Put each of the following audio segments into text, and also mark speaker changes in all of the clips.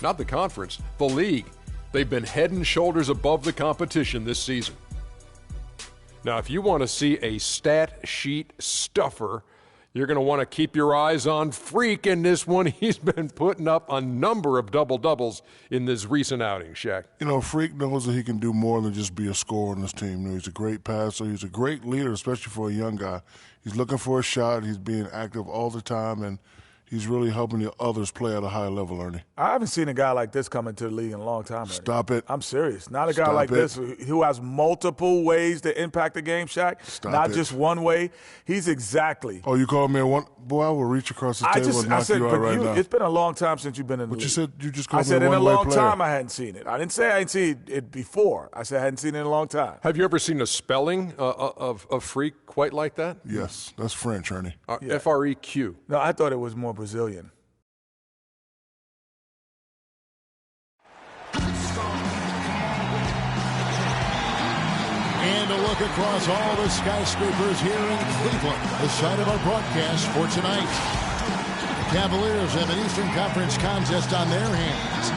Speaker 1: not the conference, the league. They've been head and shoulders above the competition this season. Now, if you want to see a stat sheet stuffer, you're going to want to keep your eyes on Freak in this one. He's been putting up a number of double-doubles in this recent outing, Shaq.
Speaker 2: You know, Freak knows that he can do more than just be a scorer on this team. You know, he's a great passer. He's a great leader, especially for a young guy. He's looking for a shot. He's being active all the time, and he's really helping the others play at a high level, Ernie.
Speaker 3: I haven't seen a guy like this come into the league in a long time, Ernie.
Speaker 2: Stop it.
Speaker 3: I'm serious. Not a guy like this who has multiple ways to impact the game, Shaq. Not just one way. He's exactly.
Speaker 2: Oh, you called me a one? Boy, I will reach across the table and knock you out right now.
Speaker 3: It's been a long time since you've been in the league.
Speaker 2: But you said you just called
Speaker 3: me a one-way player. I said in a long time I hadn't seen it. I didn't say I hadn't seen it before. I said I hadn't seen it in a long time.
Speaker 1: Have you ever seen a spelling of Freak quite like that?
Speaker 2: Yes. That's French, Ernie.
Speaker 1: F-R-E-Q.
Speaker 3: No, I thought it was more Brazilian.
Speaker 4: And a look across all the skyscrapers here in Cleveland, the site of our broadcast for tonight. The Cavaliers have an Eastern Conference contest on their hands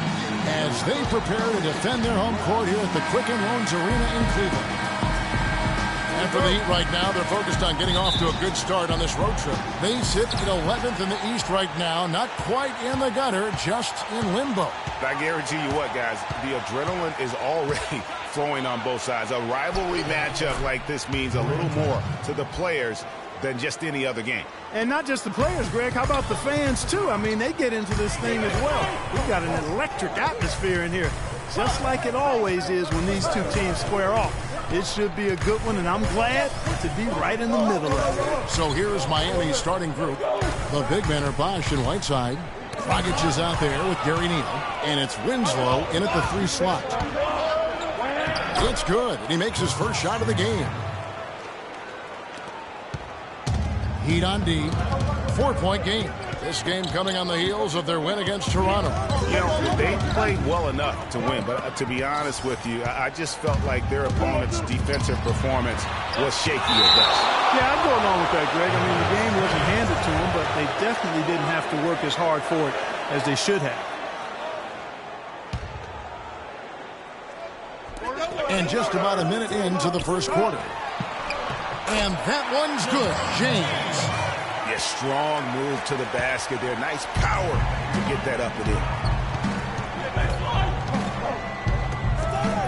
Speaker 4: as they prepare to defend their home court here at the Quicken Loans Arena in Cleveland. And for the Heat right now, they're focused on getting off to a good start on this road trip. They sit at 11th in the East right now, not quite in the gutter, just in limbo.
Speaker 5: I guarantee you what, guys, the adrenaline is already flowing on both sides. A rivalry matchup like this means a little more to the players than just any other game.
Speaker 6: And not just the players, Greg. How about the fans, too? I mean, they get into this thing as well. We've got an electric atmosphere in here, just like it always is when these two teams square off. It should be a good one, and I'm glad to be right in the middle of it.
Speaker 4: So here is Miami's starting group. The big men are Bosh and Whiteside. Dragic is out there with Gary Neal, and it's Winslow in at the 3 slot. It's good, and he makes his first shot of the game. Heat on D, 4-point game. This game coming on the heels of their win against Toronto.
Speaker 5: You know, they played well enough to win, but to be honest with you, I just felt like their opponent's defensive performance was shaky at best.
Speaker 6: Yeah, I'd go along with that, Greg. I mean, the game wasn't handed to them, but they definitely didn't have to work as hard for it as they should have.
Speaker 4: And just about a minute into the first quarter. And that one's good. James.
Speaker 5: Yeah, strong move to the basket there. Nice power to get that up and in.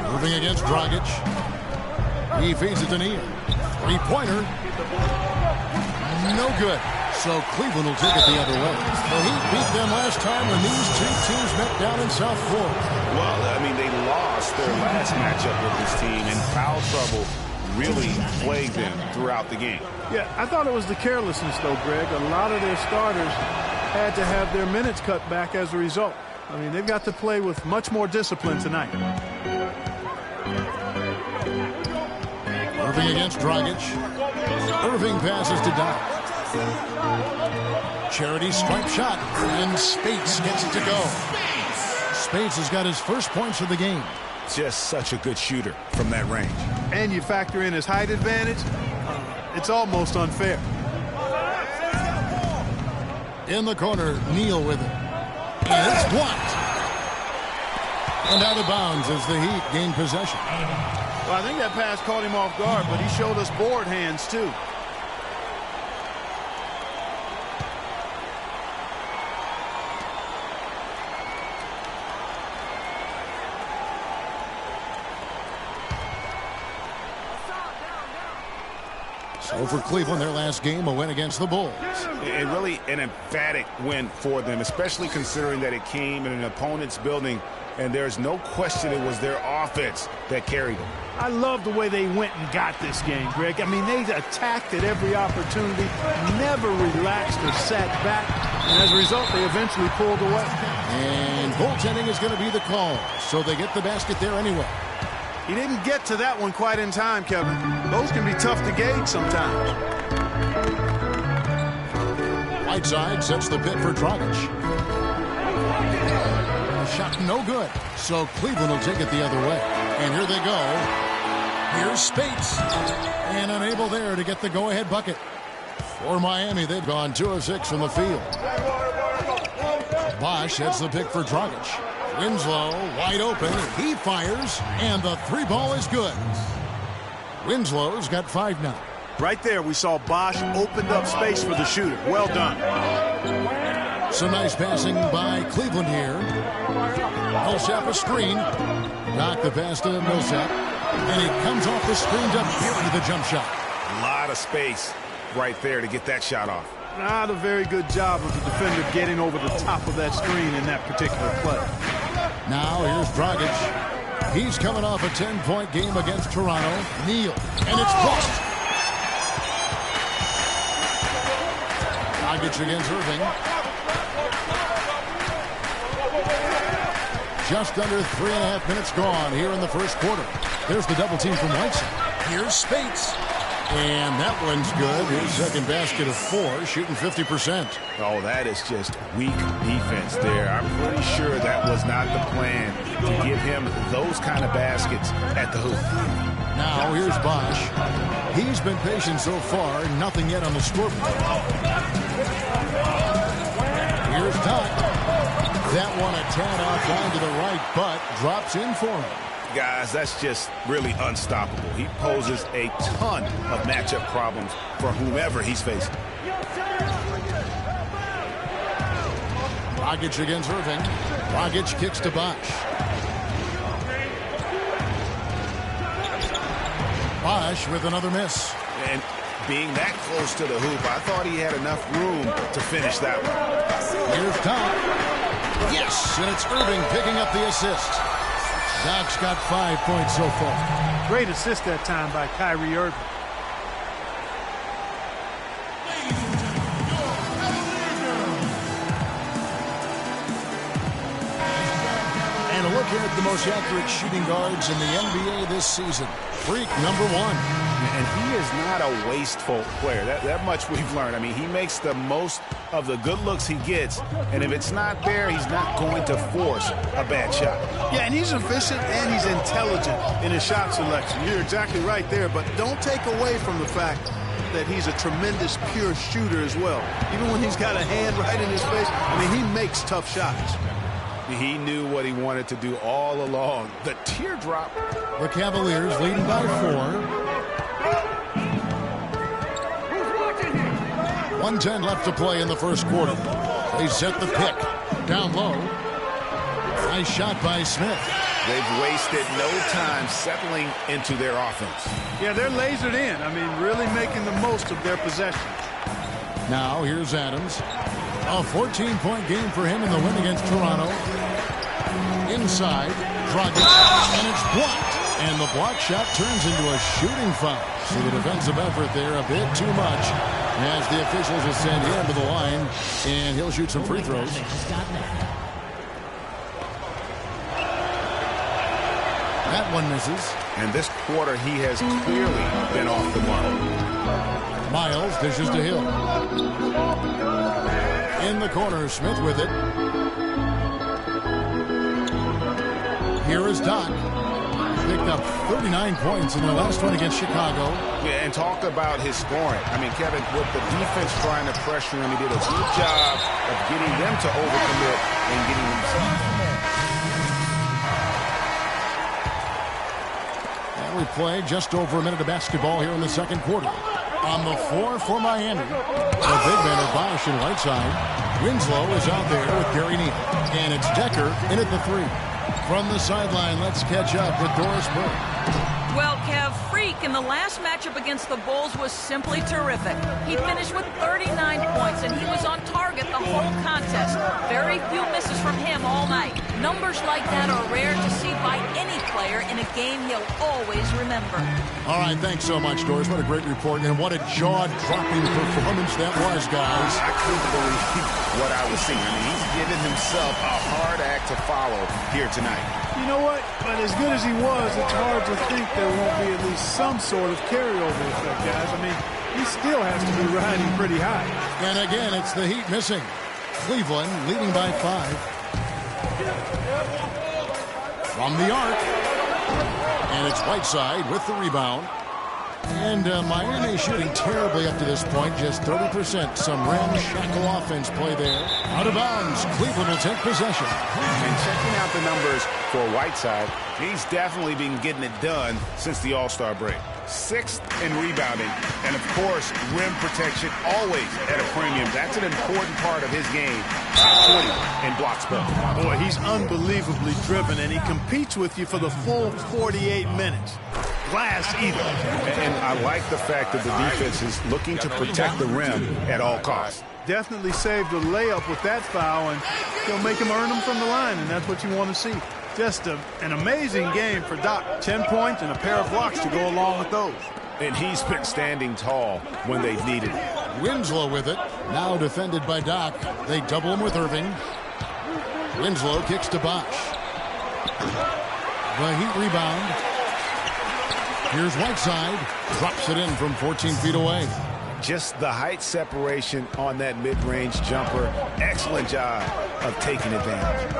Speaker 4: Moving against Dragic. He feeds it to Neal. 3-pointer. No good. So Cleveland will take it the other way. The Heat beat them last time when these two teams met down in South Florida.
Speaker 5: Well, I mean, they lost their last matchup with this team, and foul trouble really plagued them throughout the game.
Speaker 6: Yeah, I thought it was the carelessness, though, Greg. A lot of their starters had to have their minutes cut back as a result. I mean, they've got to play with much more discipline tonight.
Speaker 4: Irving against Dragic. Irving passes to Doc. Charity stripe shot, and Spates gets it to go. Spates has got his first points of the game.
Speaker 5: Just such a good shooter from that range.
Speaker 6: And you factor in his height advantage, it's almost unfair.
Speaker 4: In the corner, Neal with it. And it's blocked. And out of bounds as the Heat gain possession.
Speaker 6: Well, I think that pass caught him off guard, but he showed us board hands, too.
Speaker 4: So for Cleveland, their last game, a win against the Bulls.
Speaker 5: And really an emphatic win for them, especially considering that it came in an opponent's building, and there's no question it was their offense that carried them.
Speaker 6: I love the way they went and got this game, Greg. I mean, they attacked at every opportunity, never relaxed or sat back, and as a result, they eventually pulled away.
Speaker 4: And goaltending is going to be the call, so they get the basket there anyway.
Speaker 6: He didn't get to that one quite in time, Kevin. Those can be tough to gauge sometimes.
Speaker 4: Whiteside sets the pick for Dragic. Shot no good. So Cleveland will take it the other way. And here they go. Here's Spates. And unable there to get the go-ahead bucket. For Miami, they've gone 2 of 6 from the field. Bosh sets the pick for Dragic. Winslow wide open. He fires, and the three ball is good. Winslow's got 5 now.
Speaker 6: Right there, we saw Bosch opened up space for the shooter. Well done.
Speaker 4: Some nice passing by Cleveland here. Millsap a screen. Knock the pass to Millsap. And he comes off the screen to bury the jump shot.
Speaker 5: A lot of space right there to get that shot off.
Speaker 6: Not a very good job of the defender getting over the top of that screen in that particular play.
Speaker 4: Now here's Dragic. He's coming off a 10-point game against Toronto. Neal. And it's blocked. Dragic against Irving. Just under 3.5 minutes gone here in the first quarter. There's the double team from Whiteside. Here's Spates. And that one's good. His second basket of 4, shooting 50%.
Speaker 5: Oh, that is just weak defense there. I'm pretty sure that was not the plan to give him those kind of baskets at the hoop.
Speaker 4: Now here's Bosch. He's been patient so far. Nothing yet on the scoreboard. Here's Doc. That one a tad offline to the right, but drops in for him.
Speaker 5: Guys, that's just really unstoppable. He poses a ton of matchup problems for whomever he's facing.
Speaker 4: Dragic against Irving. Dragic kicks to Bosch. Bosch with another miss.
Speaker 5: And being that close to the hoop, I thought he had enough room to finish that one.
Speaker 4: Here's Doc. Yes, and it's Irving picking up the assist. Doc's got 5 points so far.
Speaker 6: Great assist that time by Kyrie Irving.
Speaker 4: And a look at the most accurate shooting guards in the NBA this season. Freak number 1.
Speaker 5: And he is not a wasteful player. That much we've learned. I mean, he makes the most of the good looks he gets, and if it's not there, he's not going to force a bad shot.
Speaker 6: Yeah, and he's efficient and he's intelligent in his shot selection. You're exactly right there, but don't take away from the fact that he's a tremendous pure shooter as well. Even when he's got a hand right in his face, I mean, he makes tough shots.
Speaker 5: He knew what he wanted to do all along. The teardrop.
Speaker 4: The Cavaliers leading by 4. 1:10 left to play in the first quarter. They set the pick. Down low. Nice shot by Smith.
Speaker 5: They've wasted no time settling into their offense.
Speaker 6: Yeah, they're lasered in. I mean, really making the most of their possession.
Speaker 4: Now here's Adams. A 14-point game for him in the win against Toronto. Inside. Dragic. And it's blocked. And the block shot turns into a shooting foul. So the defensive effort there a bit too much as the officials will send him to the line, and he'll shoot some free throws. That one misses.
Speaker 5: And this quarter, he has clearly been off the mark.
Speaker 4: Miles dishes to Hill. In the corner, Smith with it. Here is Doc. Picked up 39 points in the last one against Chicago.
Speaker 5: Yeah, and talk about his scoring. I mean, Kevin, with the defense trying to pressure him, he did a good job of getting them to overcommit and getting themselves.
Speaker 4: And we played just over a minute of basketball here in the second quarter. On the floor for Miami, the big men are Bosch and Whiteside. Winslow is out there with Gary Neal. And it's Decker in at the 3. From the sideline, let's catch up with Doris Burke.
Speaker 7: Well, Kev, Freak in the last matchup against the Bulls was simply terrific. He finished with 39 points, and he was on target the whole contest. Very few misses from him all night. Numbers like that are rare to see by any player in a game he'll always remember.
Speaker 4: All right, thanks so much, Doris. What a great report, and what a jaw-dropping performance that was, guys.
Speaker 5: I couldn't believe what I was seeing. I mean, he's given himself a hard act to follow here tonight.
Speaker 6: You know what? But as good as he was, it's hard to think there won't be at least some sort of carryover effect, guys. I mean, he still has to be riding pretty high.
Speaker 4: And again, it's the Heat missing. Cleveland leading by 5. From the arc. And it's Whiteside with the rebound. And Miami shooting terribly up to this point, just 30%. Some ramshackle offense play there. Out of bounds, Cleveland will take possession.
Speaker 5: And checking out the numbers for Whiteside, he's definitely been getting it done since the All-Star break. 6th in rebounding, and of course, rim protection always at a premium. That's an important part of his game. Top 20 in block spell.
Speaker 6: Boy, he's unbelievably driven, and he competes with you for the full 48 minutes. Glass either.
Speaker 5: And I like the fact that the defense is looking to protect the rim at all costs.
Speaker 6: Definitely saved a layup with that foul, and he'll make him earn them from the line, and that's what you want to see. Just an amazing game for Doc. 10 points and a pair of blocks to go along with those.
Speaker 5: And he's been standing tall when they've needed it.
Speaker 4: Winslow with it. Now defended by Doc. They double him with Irving. Winslow kicks to Bosch. The Heat rebound. Here's Whiteside. Drops it in from 14 feet away.
Speaker 5: Just the height separation on that mid-range jumper. Excellent job of taking advantage.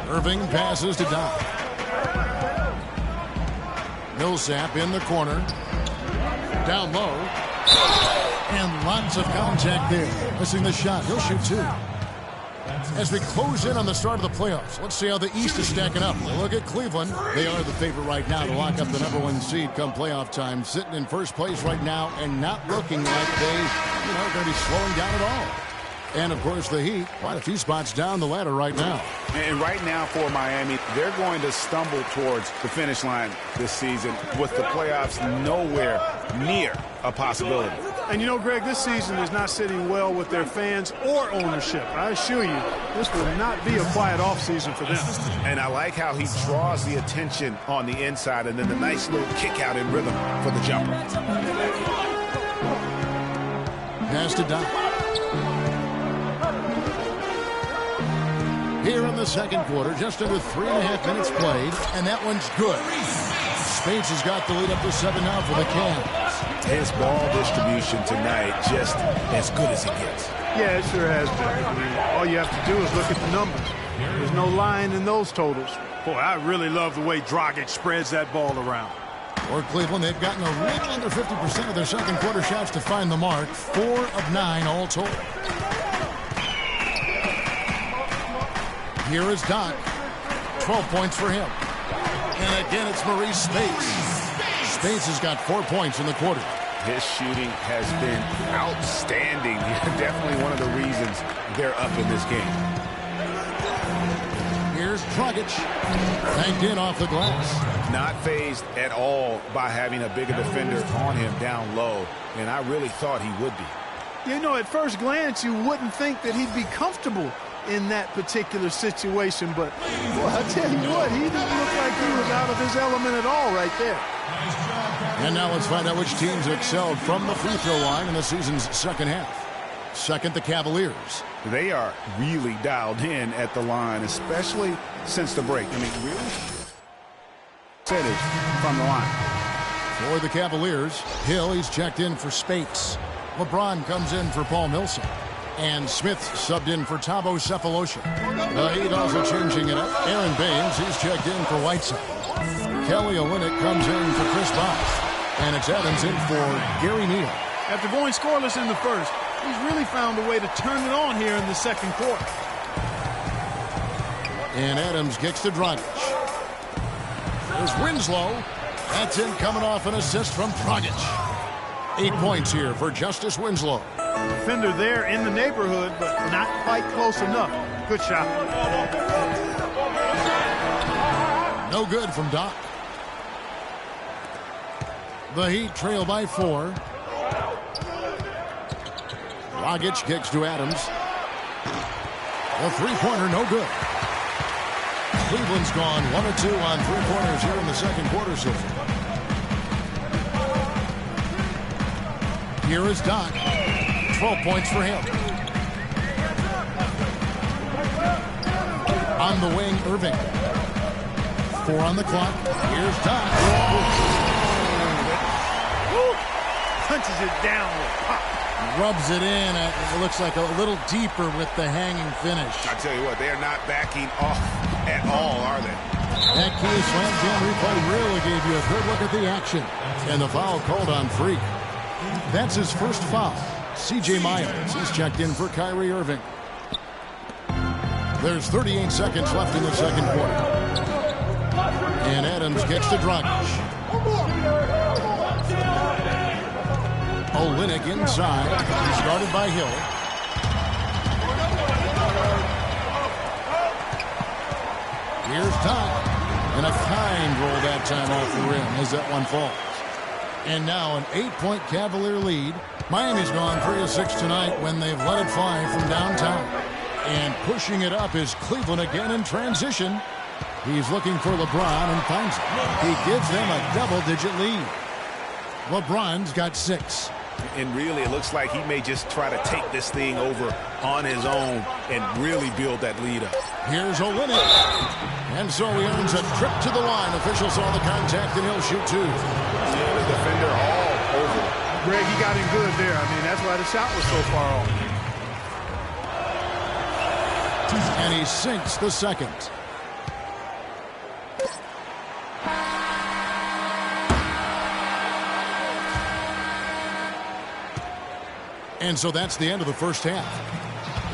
Speaker 4: Irving passes to Doc. Millsap in the corner. Down low. And lots of contact there. Missing the shot. He'll shoot 2. As we close in on the start of the playoffs, let's see how the East is stacking up. We'll look at Cleveland. They are the favorite right now to lock up the #1 seed come playoff time. Sitting in first place right now and not looking like they, are going to be slowing down at all. And, of course, the Heat, quite a few spots down the ladder right now.
Speaker 5: And right now for Miami, they're going to stumble towards the finish line this season with the playoffs nowhere near a possibility.
Speaker 6: And, Greg, this season is not sitting well with their fans or ownership. I assure you, this will not be a quiet offseason for them.
Speaker 5: And I like how he draws the attention on the inside and then the nice little kick out in rhythm for the jumper.
Speaker 4: Pass to Doc. Here in the second quarter, just under 3.5 minutes played, and that one's good. Speights has got the lead up to 7 now for the Cavs.
Speaker 5: His ball distribution tonight just as good as it gets.
Speaker 6: Yeah, it sure has been. I mean, all you have to do is look at the numbers. There's no lying in those totals. Boy, I really love the way Dragic spreads that ball around.
Speaker 4: For Cleveland, they've gotten a little under 50% of their second quarter shots to find the mark. 4 of 9 all told. Here is Doc. 12 points for him. And again, it's Maurice Speights. Speights has got 4 points in the quarter.
Speaker 5: His shooting has been outstanding. Definitely one of the reasons they're up in this game.
Speaker 4: Here's Dragic. Banked in off the glass.
Speaker 5: Not fazed at all by having a bigger defender on him down low. And I really thought he would be.
Speaker 6: At first glance, you wouldn't think that he'd be comfortable in that particular situation, but boy, I tell you what, he didn't look like he was out of his element at all right there.
Speaker 4: And now let's find out which teams excelled from the free throw line in the season's second half. Second, the Cavaliers.
Speaker 5: They are really dialed in at the line, especially since the break. Really percentage from the line.
Speaker 4: For the Cavaliers, Hill, he's checked in for Speights. LeBron comes in for Paul Millsap. And Smith subbed in for Thabo Sefolosha. The Heat also changing it up. Aaron Baines, he's checked in for Whiteside. Kelly Olynyk comes in for Chris Bosh. And it's Adams in for Gary Neal.
Speaker 6: After going scoreless in the first, he's really found a way to turn it on here in the second quarter.
Speaker 4: And Adams kicks to Dragic. There's Winslow. That's in coming off an assist from Dragic. 8 points here for Justice Winslow.
Speaker 6: Defender there in the neighborhood, but not quite close enough. Good shot.
Speaker 4: No good from Doc. The Heat trail by 4. Dragic kicks to Adams. The three-pointer, no good. Cleveland's gone 1 of 2 on three-pointers here in the second quarter so far. Here is Doc. 12 points for him. On the wing, Irving. 4 on the clock. Here's Doc.
Speaker 6: Punches it down with pop.
Speaker 4: Rubs it in. It looks like a little deeper with the hanging finish.
Speaker 5: I tell you what, they are not backing off at all, are they?
Speaker 4: That Kia Slam Jam replay really gave you a good look at the action. And the foul called on Freak. That's his first foul. C.J. Miles, he's checked in for Kyrie Irving. There's 38 seconds left in the second quarter. And Adams gets to Dragic. Olynyk inside. He's guarded by Hill. Here's Doc. And a kind roll that time off the rim as that one falls. And now an 8-point Cavalier lead. Miami's gone 3 of 6 tonight when they've let it fly from downtown. And pushing it up is Cleveland again in transition. He's looking for LeBron and finds it. He gives them a double-digit lead. LeBron's got 6.
Speaker 5: And really, it looks like he may just try to take this thing over on his own and really build that lead up.
Speaker 4: Here's Olynyk. And so he earns a trip to the line. Officials saw the contact, and he'll shoot 2.
Speaker 5: Yeah, the defender all over.
Speaker 6: Greg, he got in good there. I mean, that's why the shot was so far off.
Speaker 4: And he sinks the second. And so that's the end of the first half.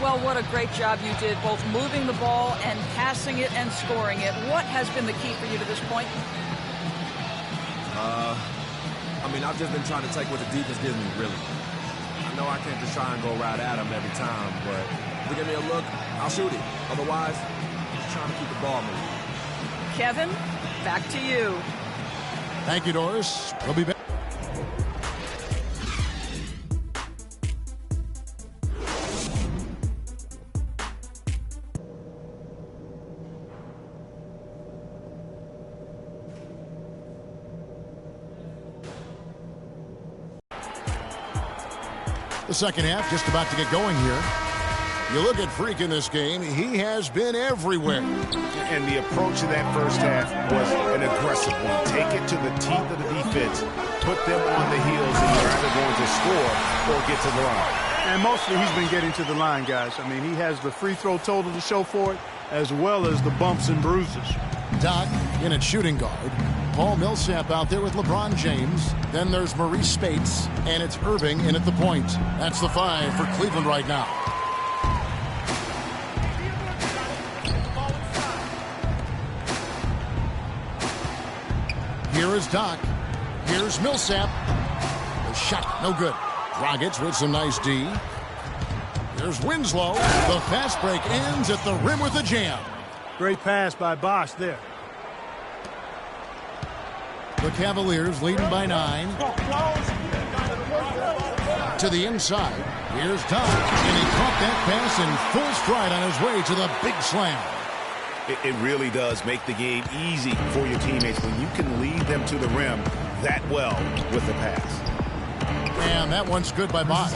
Speaker 7: Well, what a great job you did, both moving the ball and passing it and scoring it. What has been the key for you to this point?
Speaker 8: I mean, I've just been trying to take what the defense gives me, really. I know I can't just try and go right at them every time, but if they give me a look, I'll shoot it. Otherwise, I'm just trying to keep the ball moving.
Speaker 7: Kevin, back to you.
Speaker 4: Thank you, Doris. We'll be back. The second half just about to get going here. You look at Freak in this game, he has been everywhere.
Speaker 5: And the approach of that first half was an aggressive one. Take it to the teeth of the defense, put them on the heels, and you're either going to score or get to the line.
Speaker 6: And mostly he's been getting to the line, guys. I mean, he has the free throw total to show for it, as well as the bumps and bruises.
Speaker 4: Doc in at shooting guard. Paul Millsap out there with LeBron James. Then there's Maurice Spates, and it's Irving in at the point. That's the 5 for Cleveland right now. Here is Doc. Here's Millsap. The shot, no good. Dragic with some nice D. There's Winslow. The fast break ends at the rim with a jam.
Speaker 6: Great pass by Bosh there.
Speaker 4: The Cavaliers leading by 9. To the inside. Here's Doc. And he caught that pass in full stride on his way to the big slam.
Speaker 5: It really does make the game easy for your teammates when you can lead them to the rim that well with the pass.
Speaker 4: And that one's good by Bosh.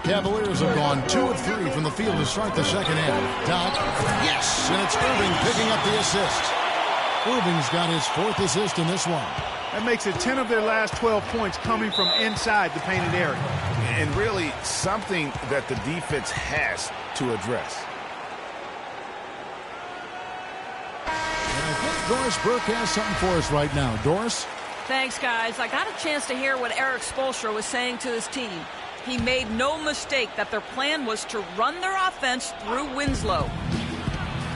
Speaker 4: The Cavaliers have gone 2 of 3 from the field to start the second half. Doc, yes, and it's Irving picking up the assist. Irving's got his 4th assist in this one.
Speaker 6: That makes it 10 of their last 12 points coming from inside the painted area.
Speaker 5: And really something that the defense has to address.
Speaker 4: And I think Doris Burke has something for us right now. Doris?
Speaker 7: Thanks, guys. I got a chance to hear what Eric Spoelstra was saying to his team. He made no mistake that their plan was to run their offense through Winslow.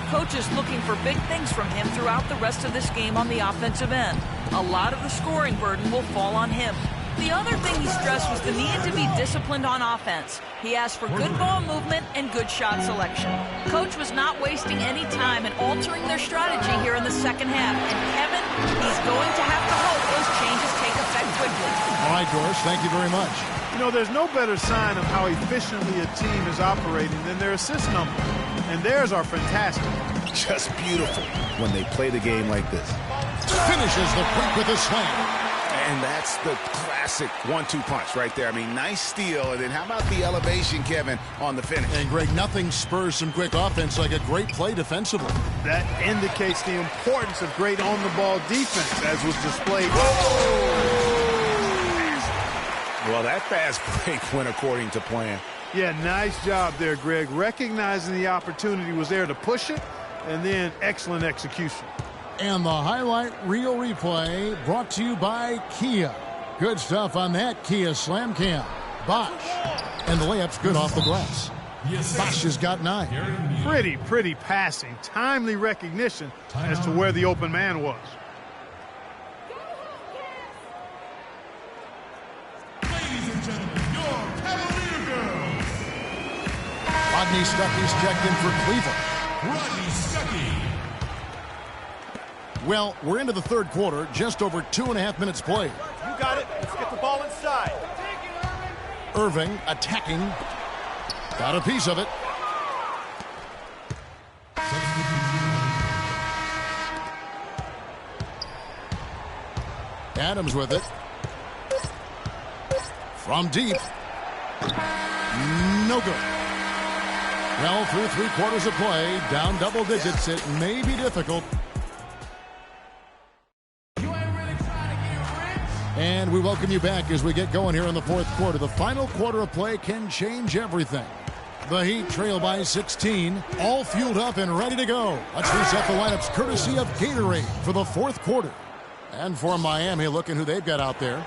Speaker 7: Coach is looking for big things from him throughout the rest of this game on the offensive end. A lot of the scoring burden will fall on him. The other thing he stressed was the need to be disciplined on offense. He asked for good ball movement and good shot selection. Coach was not wasting any time in altering their strategy here in the second half. And Kevin, he's going to have to hope those changes take effect quickly.
Speaker 4: All right, Doris, thank you very much.
Speaker 6: You know, there's no better sign of how efficiently a team is operating than their assist number. And theirs are fantastic.
Speaker 5: Just beautiful when they play the game like this.
Speaker 4: Finishes the Freak with a slam.
Speaker 5: And that's the classic 1-2 punch right there. I mean, nice steal. And then how about the elevation, Kevin, on the finish?
Speaker 4: And, Greg, nothing spurs some quick offense like a great play defensively.
Speaker 6: That indicates the importance of great on-the-ball defense, as was displayed.
Speaker 5: Well, that fast break went according to plan.
Speaker 6: Yeah, nice job there, Greg. Recognizing the opportunity was there to push it, and then excellent execution.
Speaker 4: And the highlight reel replay brought to you by Kia. Good stuff on that Kia Slam Cam. Bosch. And the layup's good off the glass. Bosch has got 9.
Speaker 6: Pretty passing. Timely recognition as to where the open man was.
Speaker 4: Ladies and gentlemen, your Cavalier girls. Rodney Stuckey's checked in for Cleveland. Rodney Stuckey. Well, we're into the third quarter, just over 2.5 minutes played.
Speaker 9: You got it. Let's get the ball inside.
Speaker 4: Irving attacking. Got a piece of it. Adams with it. From deep. No good. Well, through 3 quarters of play, down double digits, it may be difficult. And we welcome you back as we get going here in the fourth quarter. The final quarter of play can change everything. The Heat trail by 16, all fueled up and ready to go. Let's reset the lineups courtesy of Gatorade for the fourth quarter. And for Miami, looking who they've got out there.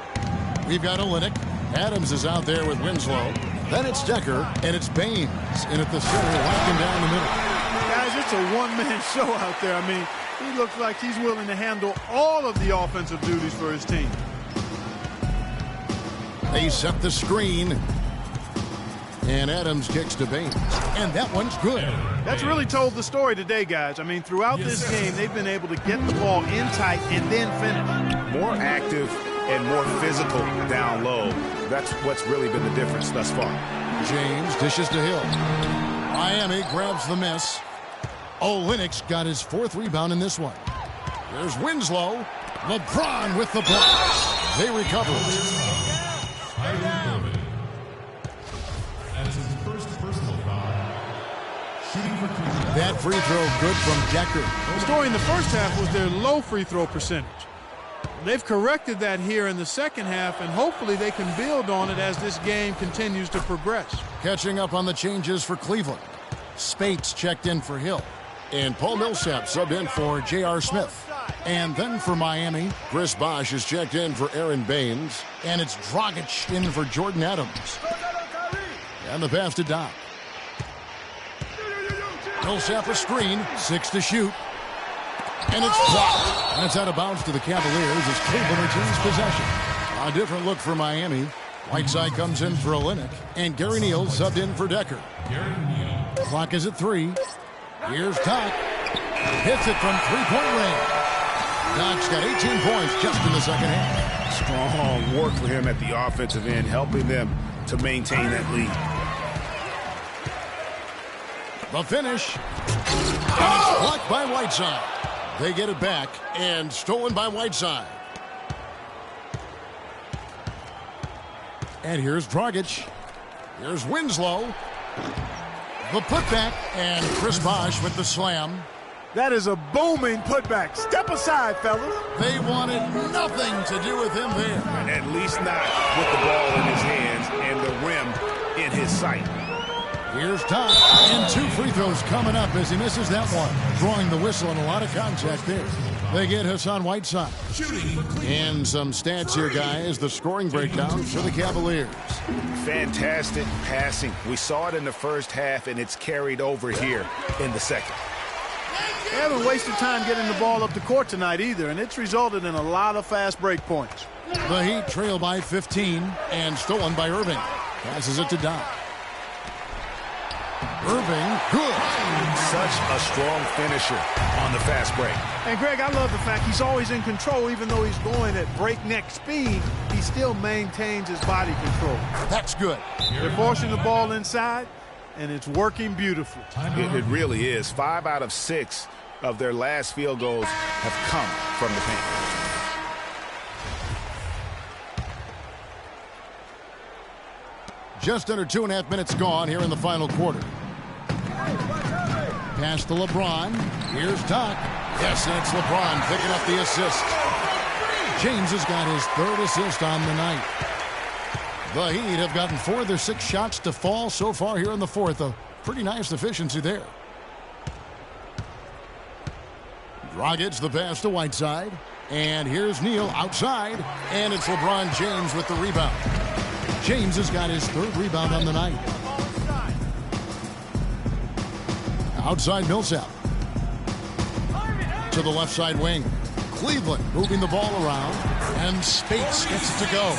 Speaker 4: We've got Olynyk. Adams is out there with Winslow. Then it's Decker, and it's Baines in at the center, locking down the middle.
Speaker 6: Guys, it's a one-man show out there. I mean, he looks like he's willing to handle all of the offensive duties for his team.
Speaker 4: They set the screen. And Adams kicks to Baines. And that one's good.
Speaker 6: That's really told the story today, guys. I mean, throughout this game, they've been able to get the ball in tight and then finish.
Speaker 5: More active and more physical down low. That's what's really been the difference thus far.
Speaker 4: James dishes to Hill. Miami grabs the miss. Olynyk's got his 4th rebound in this one. There's Winslow. LeBron with the block. They recover it. That free throw good from Decker.
Speaker 6: The story in the first half was their low free throw percentage. They've corrected that here in the second half, and hopefully they can build on it as this game continues to progress.
Speaker 4: Catching up on the changes for Cleveland. Spates checked in for Hill. And Paul Millsap subbed in for J.R. Smith. And then for Miami, Chris Bosh is checked in for Aaron Baines. And it's Dragic in for Jordan Adams. And the pass to Doc. Millsap a screen, 6 to shoot. And it's blocked. That's out of bounds to the Cavaliers as Cleveland retains possession. A different look for Miami. Whiteside comes in for Olynyk. And Gary Neal subbed in for Decker. Clock is at 3. Here's Doc. Hits it from 3-point range. Doc's got 18 points just in the second half.
Speaker 5: Strong work for him at the offensive end, helping them to maintain that lead.
Speaker 4: The finish. And it's blocked by Whiteside. They get it back and stolen by Whiteside. And here's Dragic. Here's Winslow. The putback, and Chris Bosh with the slam.
Speaker 6: That is a booming putback. Step aside, fellas.
Speaker 4: They wanted nothing to do with him there.
Speaker 5: At least not with the ball in his hands and the rim in his sight.
Speaker 4: Here's Doc, and 2 free throws coming up as he misses that one. Drawing the whistle and a lot of contact there. They get Hassan Whiteside. And some stats here, guys. The scoring breakdown for the Cavaliers.
Speaker 5: Fantastic passing. We saw it in the first half, and it's carried over here in the second.
Speaker 6: They haven't wasted time getting the ball up the court tonight either, and it's resulted in a lot of fast break points.
Speaker 4: The Heat trail by 15 and stolen by Irving. Passes it to Doc. Irving, good.
Speaker 5: Such a strong finisher on the fast break.
Speaker 6: And Greg, I love the fact he's always in control. Even though he's going at breakneck speed, he still maintains his body control.
Speaker 4: That's good.
Speaker 6: They're forcing the ball inside, and it's working beautifully.
Speaker 5: It really is. 5 out of 6 of their last field goals have come from the paint.
Speaker 4: Just under 2.5 minutes gone here in the final quarter. Pass to LeBron. Here's Doc. Yes, and it's LeBron picking up the assist. James has got his 3rd assist on the night. The Heat have gotten 4 of their 6 shots to fall so far here in the fourth. A pretty nice efficiency there. Dragic the pass to Whiteside. And here's Neal outside. And it's LeBron James with the rebound. James has got his 3rd rebound on the night. Outside Millsap. To the left side wing. Cleveland moving the ball around. And Spates gets it to go.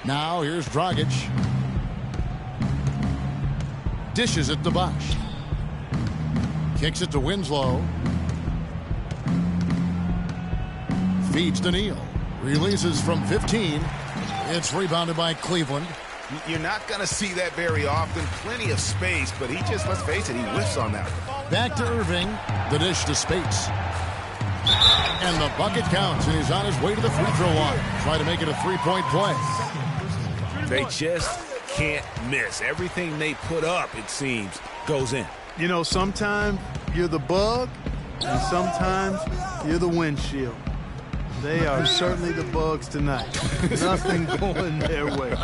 Speaker 4: Now here's Dragic. Dishes it to Bosh. Kicks it to Winslow. Feeds to Neal. Releases from 15. It's rebounded by Cleveland.
Speaker 5: You're not going to see that very often. Plenty of space, but he just, let's face it, he whiffs on that.
Speaker 4: Back to Irving. The dish to Spates. And the bucket counts, and he's on his way to the free throw line. Try to make it a 3-point play.
Speaker 5: They just can't miss. Everything they put up, it seems, goes in.
Speaker 6: You know, sometimes you're the bug, and sometimes you're the windshield. They are certainly the bugs tonight. Nothing going their way.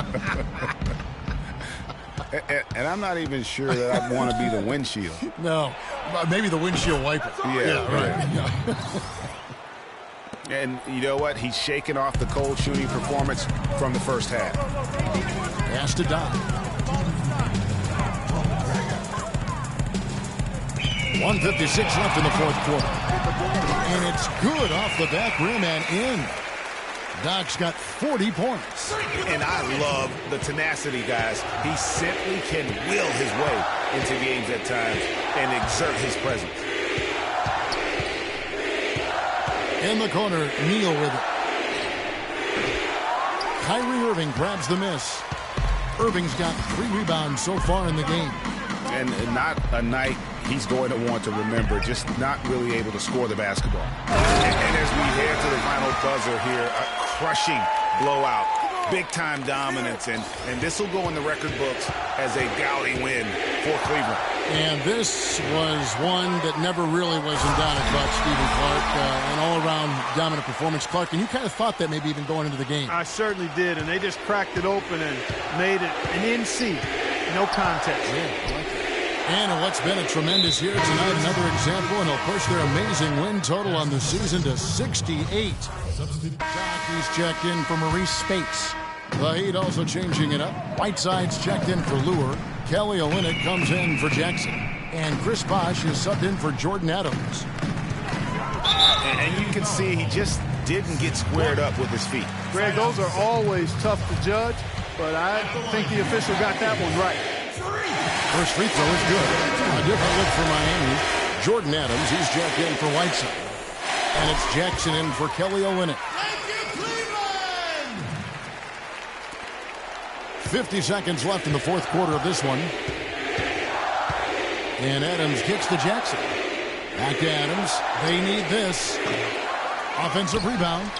Speaker 5: And I'm not even sure that I want to be the windshield.
Speaker 4: No, maybe the windshield wiper.
Speaker 5: Yeah, right. Yeah. And you know what? He's shaking off the cold shooting performance from the first half.
Speaker 4: Pass to Doc. 1:56 left in the fourth quarter. And it's good off the back rim and in. Doc's got 40 points.
Speaker 5: And I love the tenacity, guys. He simply can will his way into games at times and exert his presence.
Speaker 4: In the corner, Neal with it. Kyrie Irving grabs the miss. Irving's got 3 rebounds so far in the game.
Speaker 5: And not a night he's going to want to remember, just not really able to score the basketball. And as we head to the final buzzer here, a crushing blowout, big-time dominance, and this will go in the record books as a gaudy win for Cleveland.
Speaker 4: And this was one that never really was in doubt about Stephen Clark, an all-around dominant performance. Clark, and you kind of thought that maybe even going into the game.
Speaker 6: I certainly did, and they just cracked it open and made it an NC, no contest.
Speaker 4: Yeah, and what's been a tremendous year tonight, another example, and he'll push their amazing win total on the season to 68. He's checked in for Maurice Spates. The Heat also changing it up. Whiteside's checked in for Lure. Kelly Olynyk comes in for Jackson. And Chris Bosh is subbed in for Jordan Adams.
Speaker 5: And you can see he just didn't get squared up with his feet.
Speaker 6: Greg, those are always tough to judge, but I think the official got that one right.
Speaker 4: First free throw is good. A different look for Miami. Jordan Adams, he's checked in for Whiteside. And it's Jackson in for Kelly Olynyk. 50 seconds left in the fourth quarter of this one. And Adams kicks to Jackson. Back to Adams. They need this. Offensive rebound.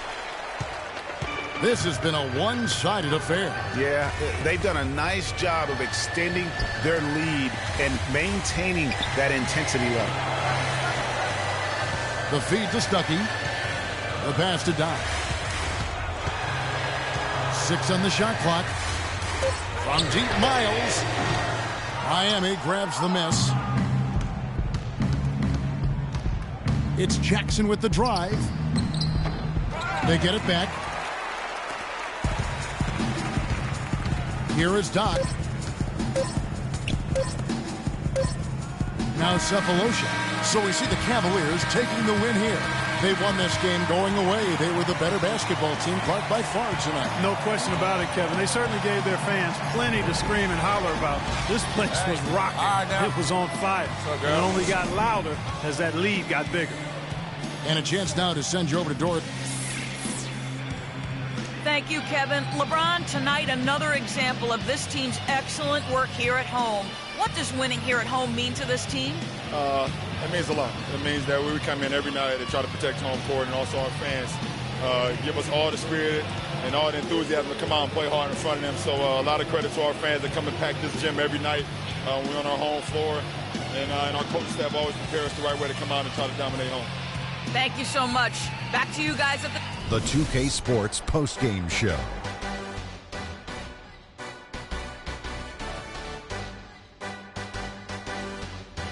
Speaker 4: This has been a one-sided affair.
Speaker 5: Yeah, they've done a nice job of extending their lead and maintaining that intensity level.
Speaker 4: The feed to Stuckey. The pass to Doc. 6 on the shot clock. From deep Miles. Miami grabs the miss. It's Jackson with the drive. They get it back. Here is Doc. Now Cephalosha. So we see the Cavaliers taking the win here. They won this game going away. They were the better basketball team, Clark, by far tonight.
Speaker 6: No question about it, Kevin. They certainly gave their fans plenty to scream and holler about. This place was rocking. It was on fire. And it only got louder as that lead got bigger.
Speaker 4: And a chance now to send you over to Dorothy.
Speaker 7: Thank you, Kevin. LeBron, tonight another example of this team's excellent work here at home. What does winning here at home mean to this team?
Speaker 10: It means a lot. It means that we come in every night to try to protect home court, and also our fans give us all the spirit and all the enthusiasm to come out and play hard in front of them. So a lot of credit to our fans that come and pack this gym every night. We're on our home floor, and our coaching staff always prepare us the right way to come out and try to dominate home.
Speaker 7: Thank you so much. Back to you guys at the...
Speaker 4: the 2K Sports postgame show.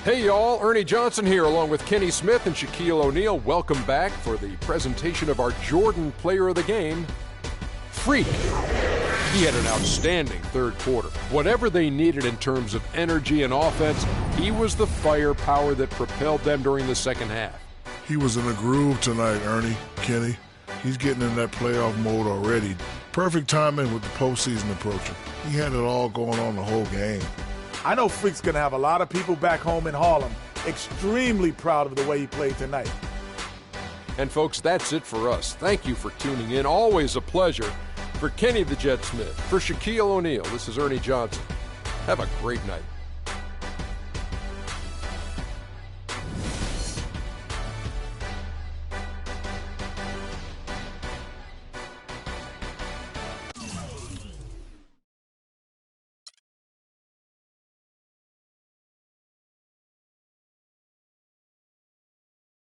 Speaker 1: Hey y'all, Ernie Johnson here along with Kenny Smith and Shaquille O'Neal. Welcome back for the presentation of our Jordan Player of the Game, Freak. He had an outstanding third quarter. Whatever they needed in terms of energy and offense, he was the firepower that propelled them during the second half.
Speaker 2: He was in a groove tonight, Ernie, Kenny. He's getting in that playoff mode already. Perfect timing with the postseason approaching. He had it all going on the whole game.
Speaker 3: I know Freak's going to have a lot of people back home in Harlem extremely proud of the way he played tonight.
Speaker 1: And folks, that's it for us. Thank you for tuning in. Always a pleasure. For Kenny the Jet Smith, for Shaquille O'Neal, this is Ernie Johnson. Have a great night.